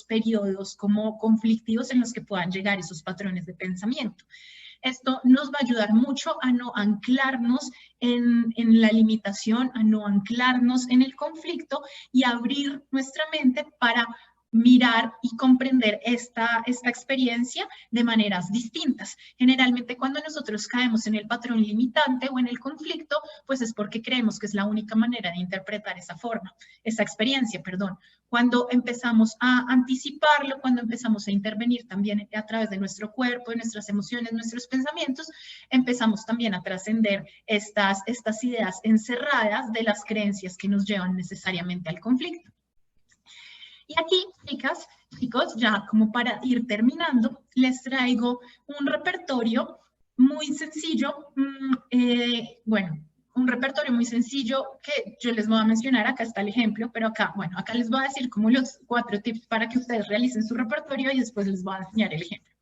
periodos como conflictivos en los que puedan llegar esos patrones de pensamiento. Esto nos va a ayudar mucho a no anclarnos en la limitación, a no anclarnos en el conflicto y abrir nuestra mente para mirar y comprender esta experiencia de maneras distintas. Generalmente cuando nosotros caemos en el patrón limitante o en el conflicto, pues es porque creemos que es la única manera de interpretar esa experiencia, perdón. Cuando empezamos a anticiparlo, cuando empezamos a intervenir también a través de nuestro cuerpo, de nuestras emociones, nuestros pensamientos, empezamos también a trascender estas ideas encerradas de las creencias que nos llevan necesariamente al conflicto. Y aquí, chicas, chicos, ya como para ir terminando, les traigo un repertorio muy sencillo, bueno, un repertorio muy sencillo que yo les voy a mencionar, acá está el ejemplo, pero acá, bueno, acá les voy a decir como los 4 tips para que ustedes realicen su repertorio y después les voy a enseñar el ejemplo.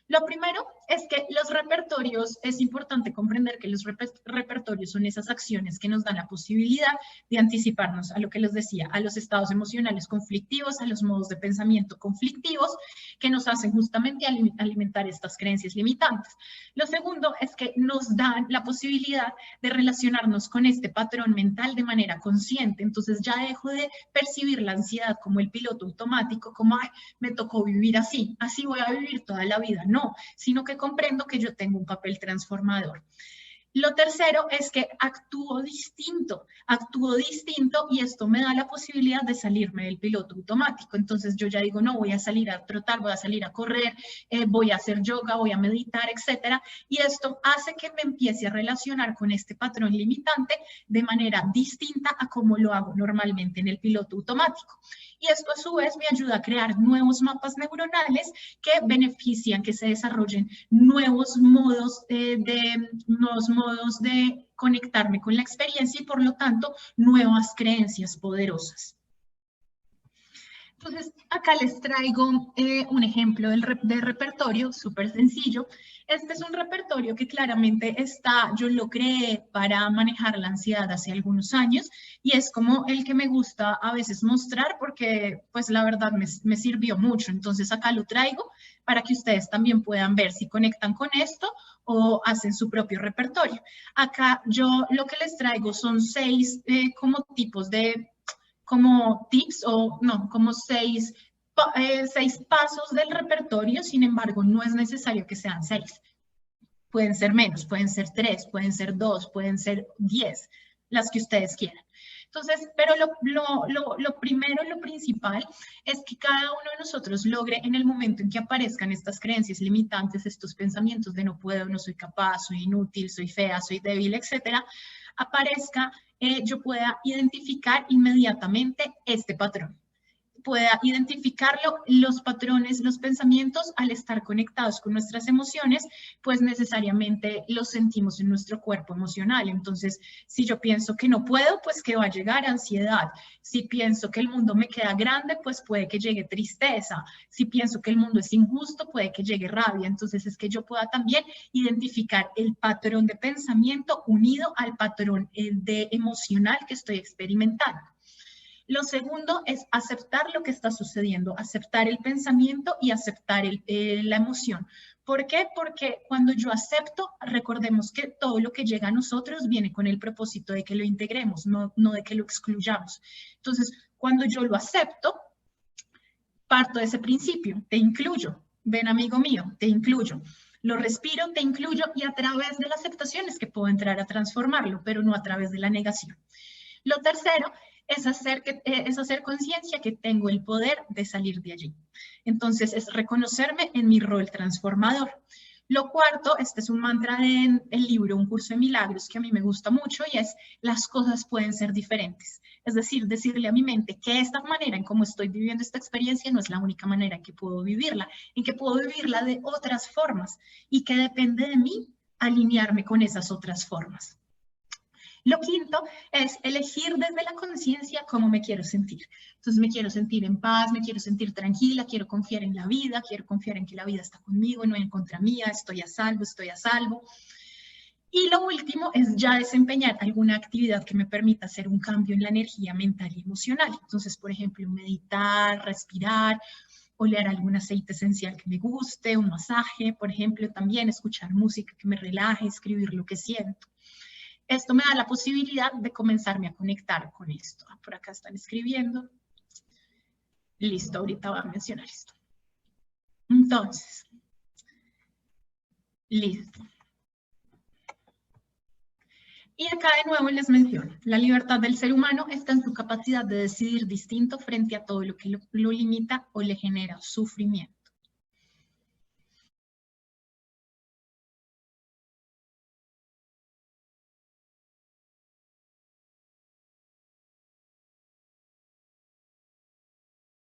Lo primero es que los repertorios, es importante comprender que los repertorios son esas acciones que nos dan la posibilidad de anticiparnos a lo que les decía, a los estados emocionales conflictivos, a los modos de pensamiento conflictivos que nos hacen justamente alimentar estas creencias limitantes. Lo segundo es que nos dan la posibilidad de relacionarnos con este patrón mental de manera consciente. Entonces ya dejo de percibir la ansiedad como el piloto automático, como ay, me tocó vivir así, así voy a vivir toda la vida. No, sino que comprendo que yo tengo un papel transformador. Lo tercero es que actúo distinto y esto me da la posibilidad de salirme del piloto automático. Entonces yo ya digo, no, voy a salir a trotar, voy a salir a correr, voy a hacer yoga, voy a meditar, etcétera. Y esto hace que me empiece a relacionar con este patrón limitante de manera distinta a como lo hago normalmente en el piloto automático. Y esto a su vez me ayuda a crear nuevos mapas neuronales que benefician que se desarrollen nuevos modos de conectarme con la experiencia y por lo tanto nuevas creencias poderosas. Entonces, acá les traigo un ejemplo de repertorio súper sencillo. Este es un repertorio que claramente yo lo creé para manejar la ansiedad hace algunos años y es como el que me gusta a veces mostrar porque pues la verdad me sirvió mucho. Entonces acá lo traigo para que ustedes también puedan ver si conectan con esto o hacen su propio repertorio. Acá yo lo que les traigo son 6 como tipos de como tips o no, como 6 pasos del repertorio, sin embargo, no es necesario que sean 6. Pueden ser menos, pueden ser 3, pueden ser 2, pueden ser 10, las que ustedes quieran. Entonces, pero lo primero, lo principal, es que cada uno de nosotros logre en el momento en que aparezcan estas creencias limitantes, estos pensamientos de no puedo, no soy capaz, soy inútil, soy fea, soy débil, etcétera, aparezca, yo pueda identificar inmediatamente este patrón. Pueda identificarlo, los patrones, los pensamientos, al estar conectados con nuestras emociones, pues necesariamente los sentimos en nuestro cuerpo emocional. Entonces, si yo pienso que no puedo, pues que va a llegar ansiedad. Si pienso que el mundo me queda grande, pues puede que llegue tristeza. Si pienso que el mundo es injusto, puede que llegue rabia. Entonces, es que yo pueda también identificar el patrón de pensamiento unido al patrón de emocional que estoy experimentando. Lo segundo es aceptar lo que está sucediendo, aceptar el pensamiento y aceptar la emoción. ¿Por qué? Porque cuando yo acepto, recordemos que todo lo que llega a nosotros viene con el propósito de que lo integremos, no de que lo excluyamos. Entonces, cuando yo lo acepto, parto de ese principio, te incluyo. Ven, amigo mío, te incluyo. Lo respiro, te incluyo y a través de la aceptación es que puedo entrar a transformarlo, pero no a través de la negación. Lo tercero es hacer conciencia que tengo el poder de salir de allí. Entonces, es reconocerme en mi rol transformador. Lo cuarto, este es un mantra del libro Un Curso de Milagros que a mí me gusta mucho y es, las cosas pueden ser diferentes. Es decir, decirle a mi mente que esta manera en cómo estoy viviendo esta experiencia no es la única manera en que puedo vivirla, en que puedo vivirla de otras formas y que depende de mí alinearme con esas otras formas. Lo quinto es elegir desde la conciencia cómo me quiero sentir. Entonces me quiero sentir en paz, me quiero sentir tranquila, quiero confiar en la vida, quiero confiar en que la vida está conmigo, no en contra mía, estoy a salvo, estoy a salvo. Y lo último es ya desempeñar alguna actividad que me permita hacer un cambio en la energía mental y emocional. Entonces, por ejemplo, meditar, respirar, oler algún aceite esencial que me guste, un masaje, por ejemplo, también escuchar música que me relaje, escribir lo que siento. Esto me da la posibilidad de comenzarme a conectar con esto. Por acá están escribiendo. Listo, ahorita voy a mencionar esto. Entonces, listo. Y acá de nuevo les menciono, la libertad del ser humano está en su capacidad de decidir distinto frente a todo lo que lo limita o le genera sufrimiento.